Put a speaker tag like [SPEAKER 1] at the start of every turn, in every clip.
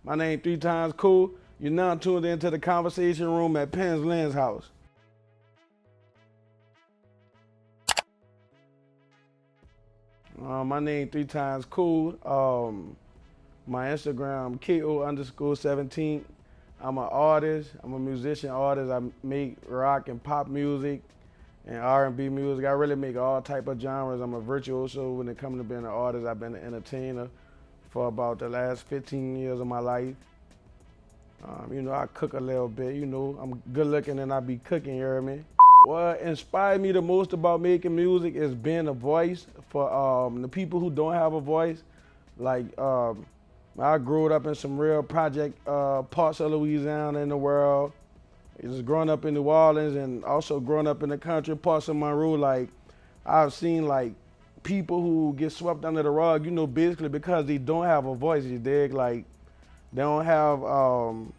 [SPEAKER 1] My name 3xKo's. You're now tuned into the conversation room at Penn's Lens House. My name 3xKo's. My Instagram KO_17. I'm an artist. I'm a musician artist. I make rock and pop music and R&B music. I really make all type of genres. I'm a virtuoso when it comes to being an artist. I've been an entertainer for about the last 15 years of my life. I cook a little bit. I'm good looking and I be cooking, you hear me? What inspired me the most about making music is being a voice for the people who don't have a voice. I grew up in some real project parts of Louisiana in the world. Just growing up in New Orleans and also growing up in the country parts of Monroe. I've seen people who get swept under the rug, basically because they don't have a voice, you dig? They don't have an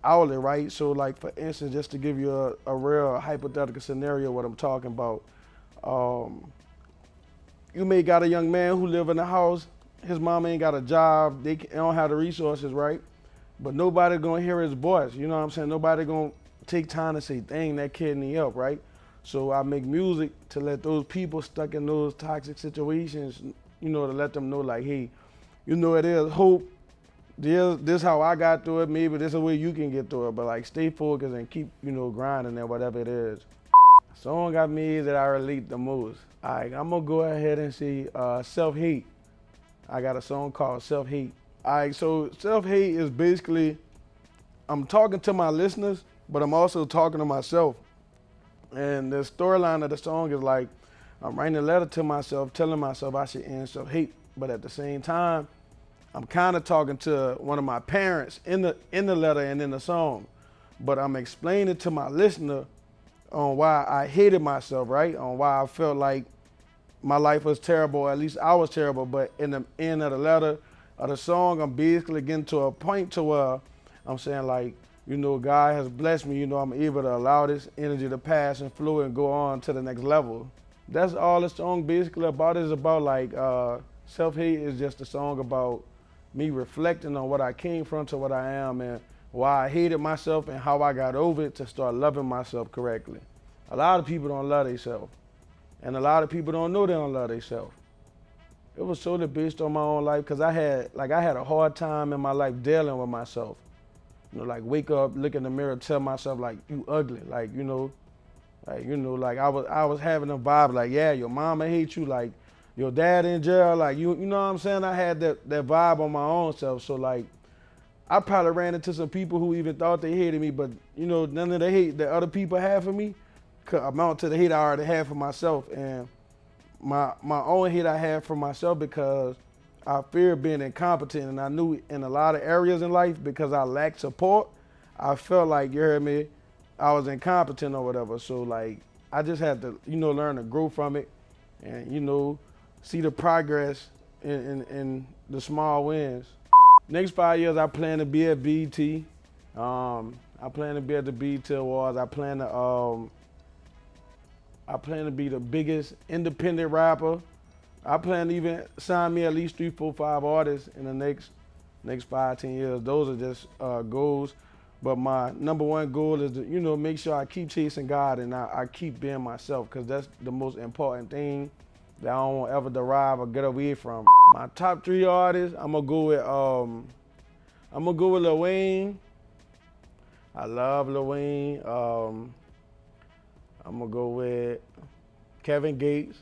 [SPEAKER 1] outlet, right? So for instance, just to give you a real hypothetical scenario, what I'm talking about, you may got a young man who live in the house, his mom ain't got a job, they don't have the resources, right? But nobody gonna hear his voice, you know what I'm saying? Nobody gonna take time to say, dang, that kid need help, right? So I make music to let those people stuck in those toxic situations, to let them know hey, it is hope. This how I got through it. Maybe this is the way you can get through it. But stay focused and keep, grinding at whatever it is. Song I made that I relate the most. All right, I'm gonna go ahead and say Self-Hate. I got a song called Self-Hate. All right, so Self-Hate is basically, I'm talking to my listeners, but I'm also talking to myself. And the storyline of the song is I'm writing a letter to myself, telling myself I should end self-hate. But at the same time, I'm kind of talking to one of my parents in the letter and in the song. But I'm explaining to my listener on why I hated myself, right? On why I felt like my life was terrible, or at least I was terrible. But in the end of the letter of the song, I'm basically getting to a point to where I'm saying God has blessed me, I'm able to allow this energy to pass and flow and go on to the next level. That's all the song basically about. Is about self-hate is just a song about me reflecting on what I came from to what I am and why I hated myself and how I got over it to start loving myself correctly. A lot of people don't love themselves. And a lot of people don't know they don't love themselves. It was solely based on my own life because I had a hard time in my life dealing with myself. Wake up, look in the mirror, tell myself you ugly, I was having a vibe yeah, your mama hates you, your dad in jail, you know what I'm saying? I had that vibe on my own self. So I probably ran into some people who even thought they hated me, but none of the hate that other people have for me could amount to the hate I already had for myself. And my own hate I had for myself because I feared being incompetent, and I knew in a lot of areas in life because I lacked support, I felt you heard me, I was incompetent or whatever. So I just had to, learn to grow from it and, see the progress in the small wins. Next 5 years, I plan to be at BET. I plan to be at the BET Awards. I plan to be the biggest independent rapper. I plan to even sign me at least 3, 4, 5 artists in the next 5, 10 years. Those are just goals. But my number one goal is to, make sure I keep chasing God and I keep being myself, because that's the most important thing that I don't ever derive or get away from. My top 3 artists, I'm gonna go with Lil Wayne. I love Lil Wayne. I'm gonna go with Kevin Gates.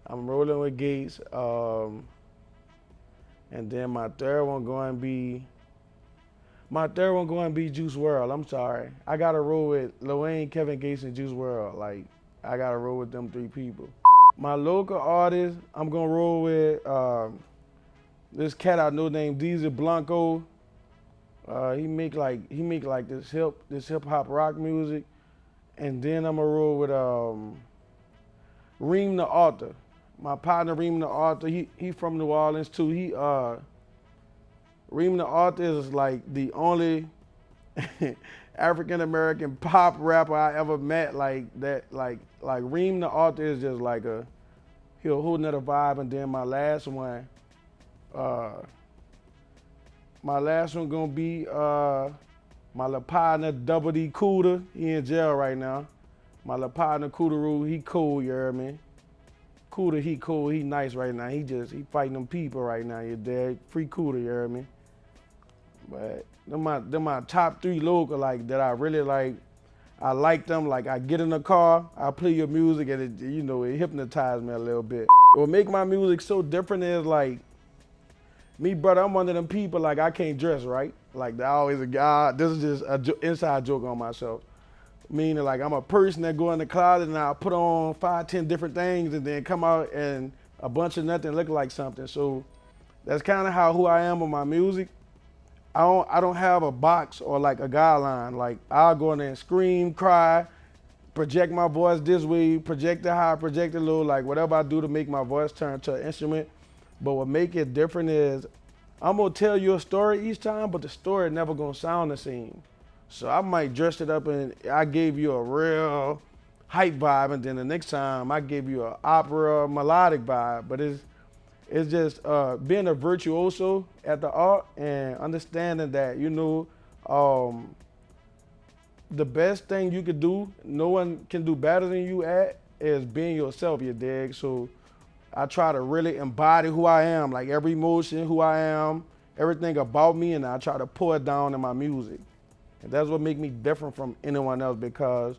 [SPEAKER 1] I'm rolling with Gates. And then my third one going to be Juice WRLD. I'm sorry. I gotta roll with Lil Wayne, Kevin Gates, and Juice WRLD. I gotta roll with them 3 people. My local artist, I'm gonna roll with this cat I know named Diesel Blanco. He make this hip hop rock music. And then I'm gonna roll with Reem the Author. My partner Reem the Author, he from New Orleans too. Reem the Author is the only African American pop rapper I ever met that. Reem the Author is just he'll hold another vibe. And then my last one, My last one gonna be my little partner, Double D Cooter. He in jail right now. My little partner, Cooteroo, he cool, you heard me? Cooter, he cool, he nice right now. He fighting them people right now, you dig? Free Cooter, you heard me? But them my top 3 local, like, that I really like. I like them, like, I get in the car, I play your music, and it hypnotized me a little bit. What make my music so different is, like, me, brother, I'm one of them people, like, I can't dress, right? Like, I always a guy, this is just an inside joke on myself. Meaning, like, I'm a person that go in the closet and I put on 5, 10 different things and then come out and a bunch of nothing look like something. So that's kind of who I am with my music. I don't have a box or like a guideline. Like, I'll go in there and scream, cry, project my voice this way, project it high, project it low, like whatever I do to make my voice turn to an instrument. But what make it different is I'm gonna tell you a story each time, but the story never gonna sound the same. So I might dress it up and I gave you a real hype vibe, and then the next time I gave you an opera melodic vibe. But it's just being a virtuoso at the art and understanding that, the best thing you could do, no one can do better than you at, is being yourself, you dig? So I try to really embody who I am, like every emotion, who I am, everything about me, and I try to pour it down in my music. And that's what makes me different from anyone else, because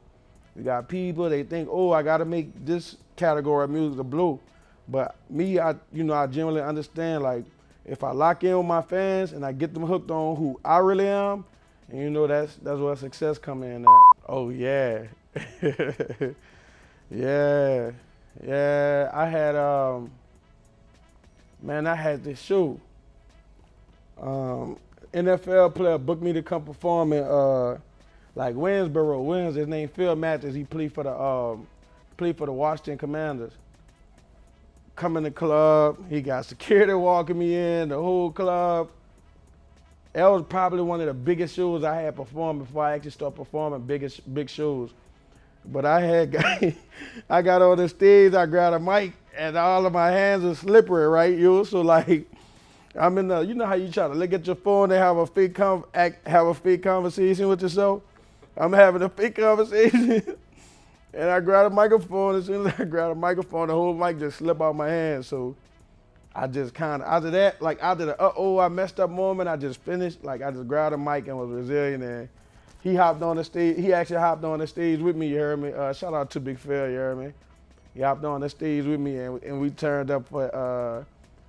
[SPEAKER 1] you got people, they think, oh, I gotta make this category of music a blue. But me, I generally understand, like, if I lock in with my fans and I get them hooked on who I really am, and that's where success come in at. Oh yeah. Yeah. I had I had this show. NFL player booked me to come perform in like Winsboro. His name Phil Matthews. He played for the Washington Commanders. Come in the club, he got security walking me in, the whole club. That was probably one of the biggest shows I had performed before I actually started performing big shows. But I got on the stage, I grabbed a mic, and all of my hands were slippery, right? So like, I'm in you know how you try to look at your phone and have a fake conversation with yourself? I'm having a fake conversation. And I grabbed a microphone. As soon as I grabbed a microphone, the whole mic just slipped out my hand. So I just after that, like after the I messed up moment, I just finished. Like, I just grabbed a mic and was resilient. And he hopped on the stage. He actually hopped on the stage with me, you heard me? Shout out to Big Phil, you heard me? He hopped on the stage with me, and we turned up for,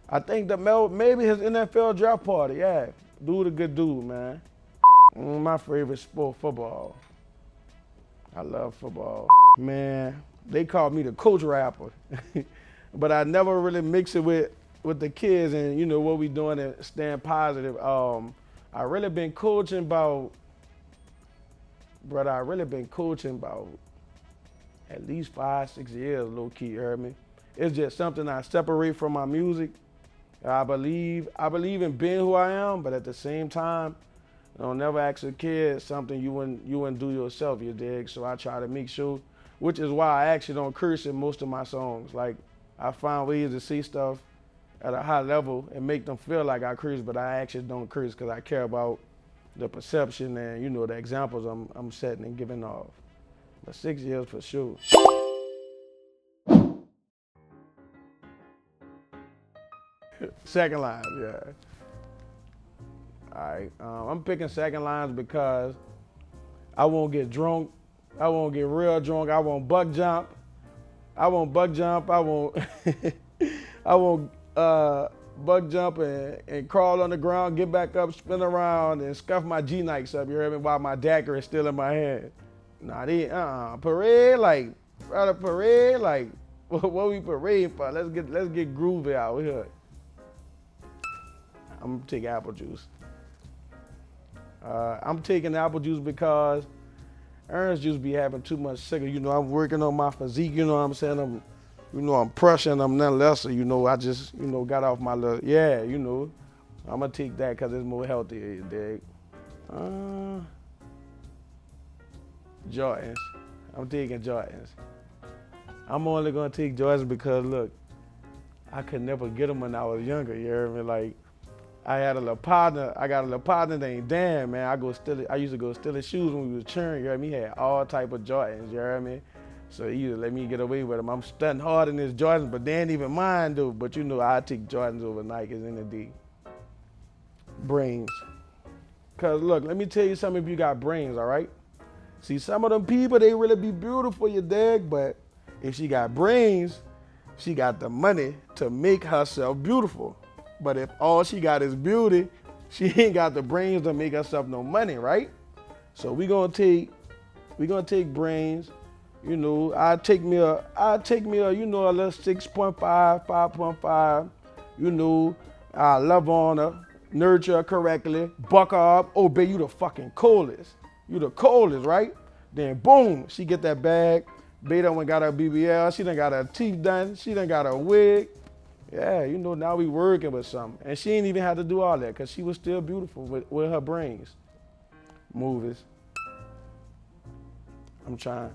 [SPEAKER 1] I think maybe his NFL draft party, yeah. Dude a good dude, man. My favorite sport, football. I love football. Man, they called me the coach rapper. But I never really mix it with the kids and, what we doing and staying positive. I really been coaching about at least 5, 6 years, low key, you heard me? It's just something I separate from my music. I believe in being who I am, but at the same time, never ask a kid something you wouldn't do yourself, you dig? So I try to make sure, which is why I actually don't curse in most of my songs. Like, I find ways to see stuff at a high level and make them feel like I curse, but I actually don't curse because I care about the perception and, the examples I'm setting and giving off. But 6 years for sure. Second lines, yeah. All right, I'm picking second lines because I won't get drunk. I won't get real drunk. I won't buck jump. I won't buck jump. I won't buck jump and crawl on the ground, get back up, spin around, and scuff my G-Nikes up, you heard me, while my dagger is still in my hand. Nah, parade, like, brother, parade, like, what we parading for? Let's get groovy out here. I'm gonna take apple juice. I'm taking apple juice because orange juice be having too much sugar. I'm working on my physique, you know what I'm saying? I'm Prussian, I'm none lesser, I just, got off my little, yeah, I'm gonna take that because it's more healthy, you dig? Jordans. I'm taking Jordans. I'm only gonna take Jordans because, look, I could never get them when I was younger, you heard me? Like, I had a little partner. I got a little partner named Dan, man. I used to go steal his shoes when we was cheering. You heard me? He had all type of Jordans. You heard me? So he used to let me get away with them. I'm stunting hard in his Jordans, but they ain't even mine though. But you know, I take Jordans over Nikes in the D. Brains. Cause look, let me tell you something. If you got brains, all right. See, some of them people they really be beautiful, you dig? But if she got brains, she got the money to make herself beautiful. But if all she got is beauty, she ain't got the brains to make herself no money, right? So we gonna take brains. You know, I take me a, you know, a little 6.5, 5.5. You know, I love on her, nurture her correctly, buck her up. Oh, babe, you the fucking coolest. You the coldest, right? Then boom, she get that bag. Babe done went got her BBL. She done got her teeth done. She done got her wig. Yeah, you know, now we working with something. And she ain't even had to do all that because she was still beautiful with her brains. Movies. I'm trying,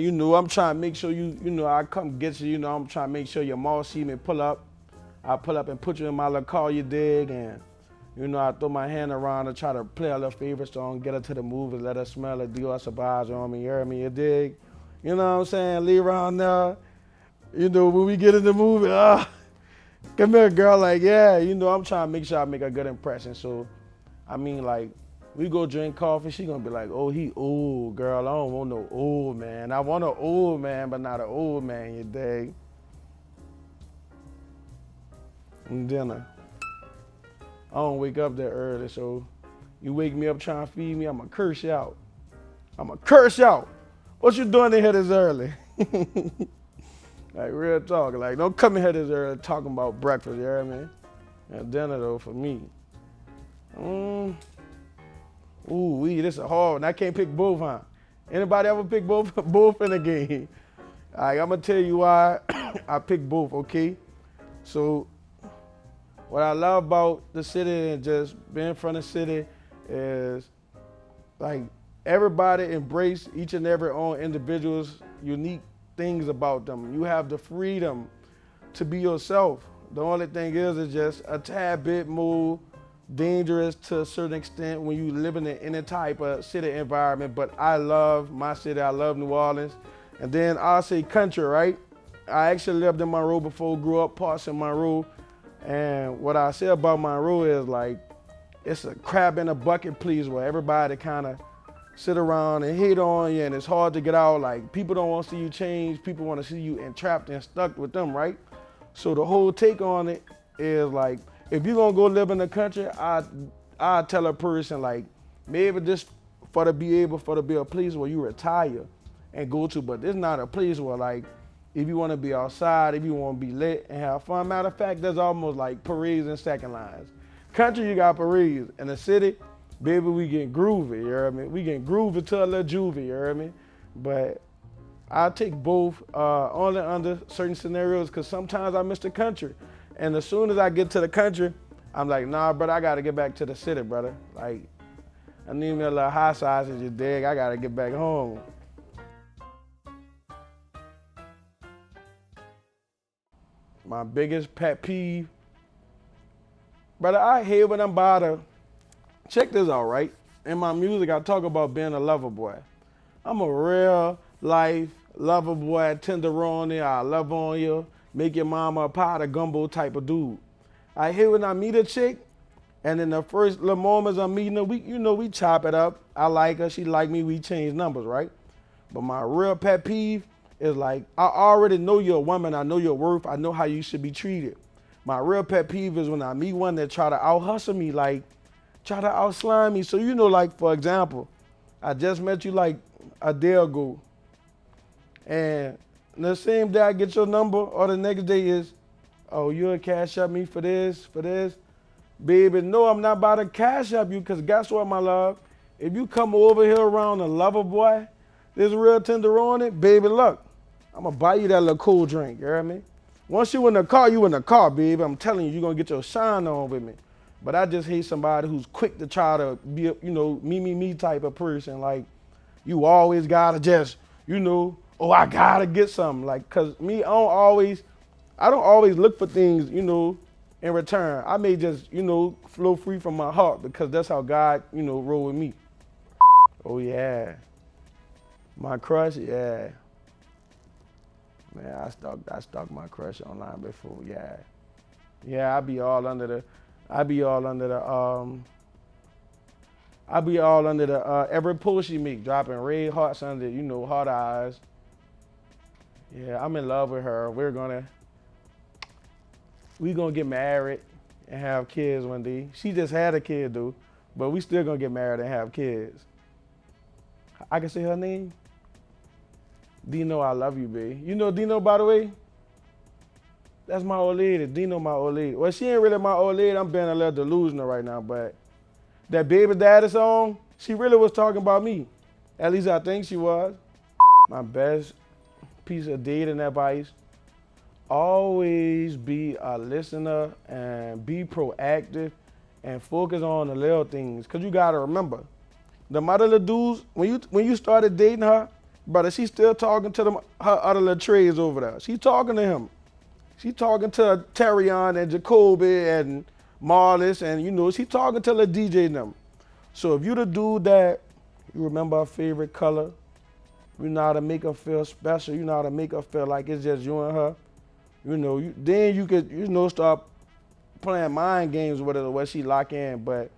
[SPEAKER 1] you know, I'm trying to make sure you know, I come get you, you know, I'm trying to make sure your mall see me pull up. I pull up and put you in my little car, you dig, and you know, I throw my hand around and try to play a little favorite song, get her to the movies, let her smell the Dior Sauvage on me, you hear me, you dig? You know what I'm saying? Leave around there. You know, when we get in the movie, come here, girl, like, yeah, you know, I'm trying to make sure I make a good impression. So, I mean, like, we go drink coffee, she gonna be like, oh, he old, girl, I don't want no old man. I want an old man, but not an old man, you dig? And dinner. I don't wake up that early, so you wake me up trying to feed me, I'ma curse you out. I'ma curse you out. What you doing in here this early? Like real talk, like don't come in here this early talking about breakfast, you hear me? And dinner though for me. This is hard one. I can't pick both, huh? Anybody ever pick both in the game? All right, I'm gonna tell you why I picked both, okay? So what I love about the city and just being from the city is like everybody embrace each and every own individual's unique things about them. You have the freedom to be yourself. The only thing is just a tad bit more dangerous to a certain extent when you live in any type of city environment. But I love my city. I love New Orleans. And then I'll say country, right? I actually lived in Monroe before, grew up parts in Monroe. And what I say about Monroe is like, it's a crab in a bucket place where everybody kind of sit around and hate on you and it's hard to get out. Like people don't want to see you change. People want to see you entrapped and stuck with them, right? So the whole take on it is like, if you're gonna go live in the country, I tell a person like, maybe just for to be a place where you retire and go to, but it's not a place where like, if you want to be outside, if you want to be lit and have fun. Matter of fact, there's almost like parades and second lines. Country, you got parades. In the city, baby, we get groovy, you hear me? We get groovy to a little juvie, you hear me? But I take both only under certain scenarios because sometimes I miss the country. And as soon as I get to the country, I'm like, nah, brother, I got to get back to the city, brother. Like, I need me a little hot sausage, you dig? I got to get back home. My biggest pet peeve, brother, I hate when I'm about to, check this out, right? In my music, I talk about being a lover boy. I'm a real life lover boy, tenderoni, I love on you, make your mama a pot of gumbo type of dude. I hate when I meet a chick, and in the first little moments I'm meeting her, we chop it up. I like her, she like me, we change numbers, right? But my real pet peeve is like, I already know you're a woman, I know your worth, I know how you should be treated. My real pet peeve is when I meet one that try to out-hustle me, like, try to out-slime me. So like, for example, I just met you like a day ago, and the same day I get your number, or the next day is, oh, you'll cash up me for this? Baby, no, I'm not about to cash up you, because guess what, my love? If you come over here around a lover boy, this real tender on it, baby, look, I'm going to buy you that little cool drink, you hear me? Once you in the car, baby. I'm telling you, you're going to get your shine on with me. But I just hate somebody who's quick to try to be, me type of person. Like, you always got to just, oh, I got to get something. Like, because me, I don't always look for things, in return. I may just, flow free from my heart because that's how God, roll with me. Oh yeah. My crush, yeah. Man, I stalked my crush online before, yeah. Yeah, I be all under the every post she make, dropping red hearts under, heart eyes. Yeah, I'm in love with her. We gonna get married and have kids one day. She just had a kid though, but we still gonna get married and have kids. I can say her name. Dino, I love you, babe. You know Dino, by the way? That's my old lady. Dino, my old lady. Well, she ain't really my old lady. I'm being a little delusional right now, but that Baby Daddy song, she really was talking about me. At least I think she was. My best piece of dating advice: always be a listener and be proactive and focus on the little things. Cause you gotta remember, the other little dudes, when you started dating her, brother, she still talking to her other little trades over there. She talking to him. She talking to Terrion and Jacoby and Marlis, and she talking to the DJ and them. So if you the dude that you remember her favorite color, you know how to make her feel special, you know how to make her feel like it's just you and her, then you could, start playing mind games with her where she lock in. But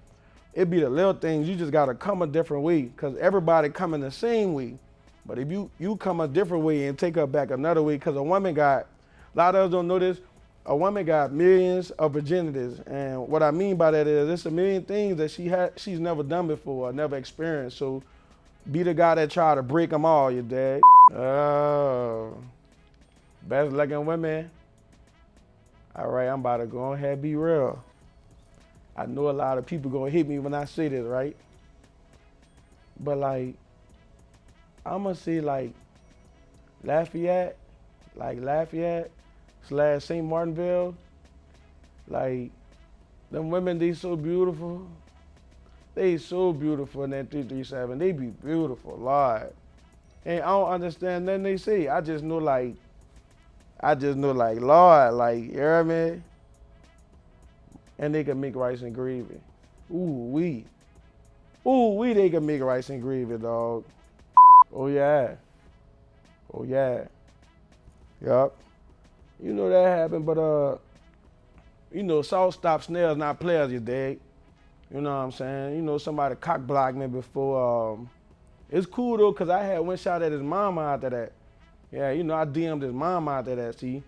[SPEAKER 1] it be the little things, you just gotta come a different way, because everybody coming the same way. But if you come a different way and take her back another way, because a lot of us don't know this, a woman got millions of virginities. And what I mean by that is it's a million things that she's never done before or never experienced. So be the guy that try to break them all, you dig? Oh, best looking women. All right, I'm about to go ahead and be real. I know a lot of people gonna hit me when I say this, right? But I'm gonna say Lafayette / St. Martinville, them women, they so beautiful. They so beautiful in that 337. They be beautiful, Lord. And I don't understand nothing they say. I just know Lord, you hear me? And they can make rice and gravy. Ooh, they can make rice and gravy, dog. Oh yeah. Yup. That happened, but salt stop snails, not players, you dig? You know what I'm saying? Somebody cock blocked me before. It's cool though, cause I had one shot at his mama after that. Yeah, I DM'd his mama after that, see?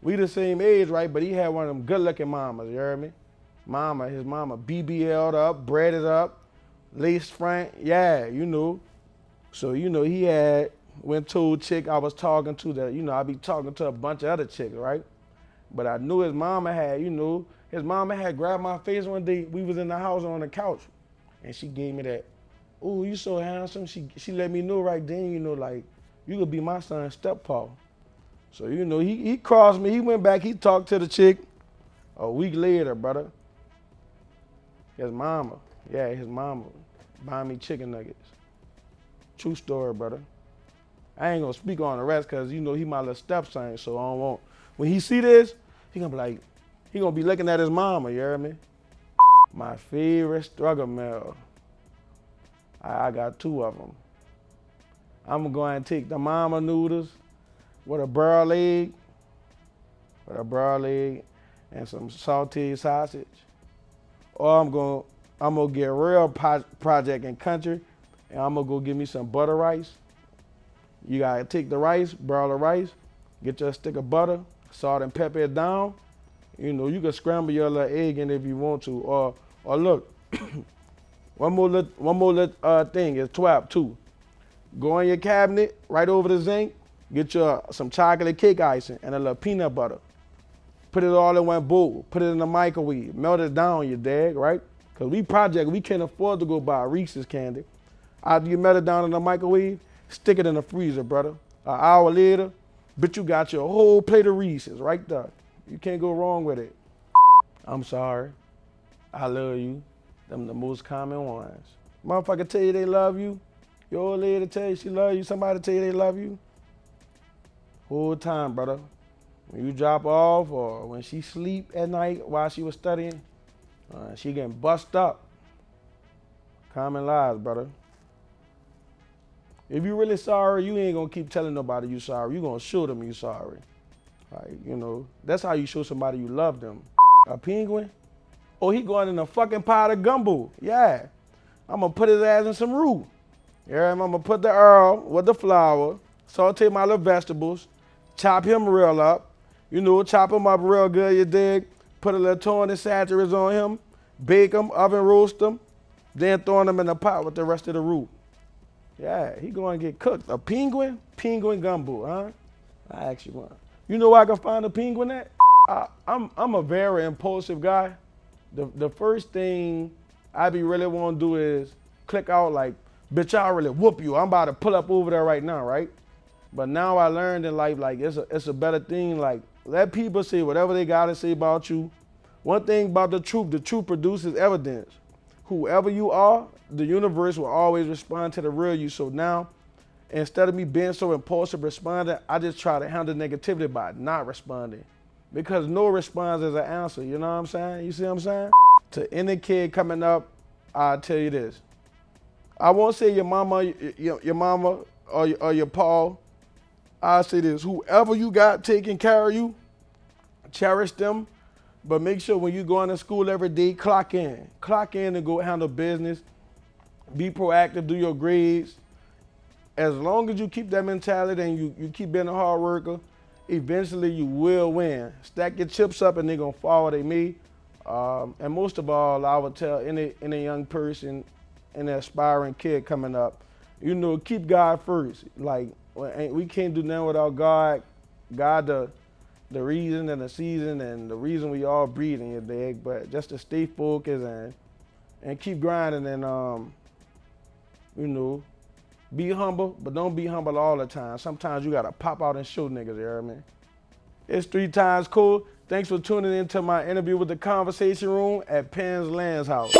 [SPEAKER 1] We the same age, right? But he had one of them good looking mamas, you heard me? His mama BBL'd up, breaded up, lace front, yeah, So, he went to a chick I was talking to that, I be talking to a bunch of other chicks, right? But I knew his mama had grabbed my face one day. We was in the house on the couch, and she gave me that, "Ooh, you so handsome." She let me know right then, you could be my son's steppa. So, he crossed me. He went back. He talked to the chick. A week later, brother, his mama buying me chicken nuggets. True story, brother. I ain't gonna speak on the rest because he my little stepson, so I don't want. When he see this, he gonna be looking at his mama, you hear me? My favorite struggle meal. I got two of them. I'm going to take the mama noodles with a broiled egg and some sauteed sausage. Or I'm gonna get real project and country, and I'm gonna go get me some butter rice. You gotta take the rice, broil the rice, get your stick of butter, salt and pepper it down. You can scramble your little egg in if you want to. Or look, one more little thing is twap too. Go in your cabinet, right over the zinc, get some chocolate cake icing and a little peanut butter. Put it all in one bowl, put it in the microwave, melt it down, you dig, right? Because we can't afford to go buy Reese's candy. After you melt it down in the microwave, stick it in the freezer, brother. An hour later, bitch, you got your whole plate of Reese's right there. You can't go wrong with it. I'm sorry. I love you. Them the most common ones. Motherfucker tell you they love you. Your old lady tell you she love you. Somebody tell you they love you. Whole time, brother. When you drop off or when she sleep at night while she was studying, she getting bust up. Common lies, brother. If you really sorry, you ain't gonna keep telling nobody you sorry. You gonna show them you sorry. Like, you know, that's how you show somebody you love them. A penguin? Oh, he going in a fucking pot of gumbo. Yeah. I'm gonna put his ass in some roux. Yeah, I'm gonna put the herb with the flour, saute my little vegetables, chop him real up. You know, chop him up real good, you dig? Put a little torn and saturates on him, bake him, oven roast him, then throw him in the pot with the rest of the roux. Yeah, he gonna get cooked. A penguin? Penguin gumbo, huh? I actually want. You know where I can find a penguin at? I'm a very impulsive guy. The first thing I be really want to do is click out like, bitch, I'll really whoop you. I'm about to pull up over there right now, right? But now I learned in life, like, it's a better thing. Like, let people say whatever they got to say about you. One thing about the truth produces evidence. Whoever you are, the universe will always respond to the real you. So now, instead of me being so impulsive responding, I just try to handle negativity by not responding. Because no response is an answer, you know what I'm saying? You see what I'm saying? To any kid coming up, I'll tell you this. I won't say your mama, your mama or your pa. I'll say this, whoever you got taking care of you, cherish them, but make sure when you go into school every day, clock in. Clock in and go handle business. Be proactive, do your grades. As long as you keep that mentality and you keep being a hard worker, eventually you will win. Stack your chips up and they're gonna fall where they may. And most of all, I would tell any young person, any aspiring kid coming up, you know, keep God first. Like, we can't do nothing without God. God, the reason and the season and the reason we all breathing, you dig? But just to stay focused and keep grinding and, you know, be humble, but don't be humble all the time. Sometimes you gotta pop out and show niggas, you hear me? It's 3xKo's. Thanks for tuning in to my interview with the Conversation Room at Penn's Land's House.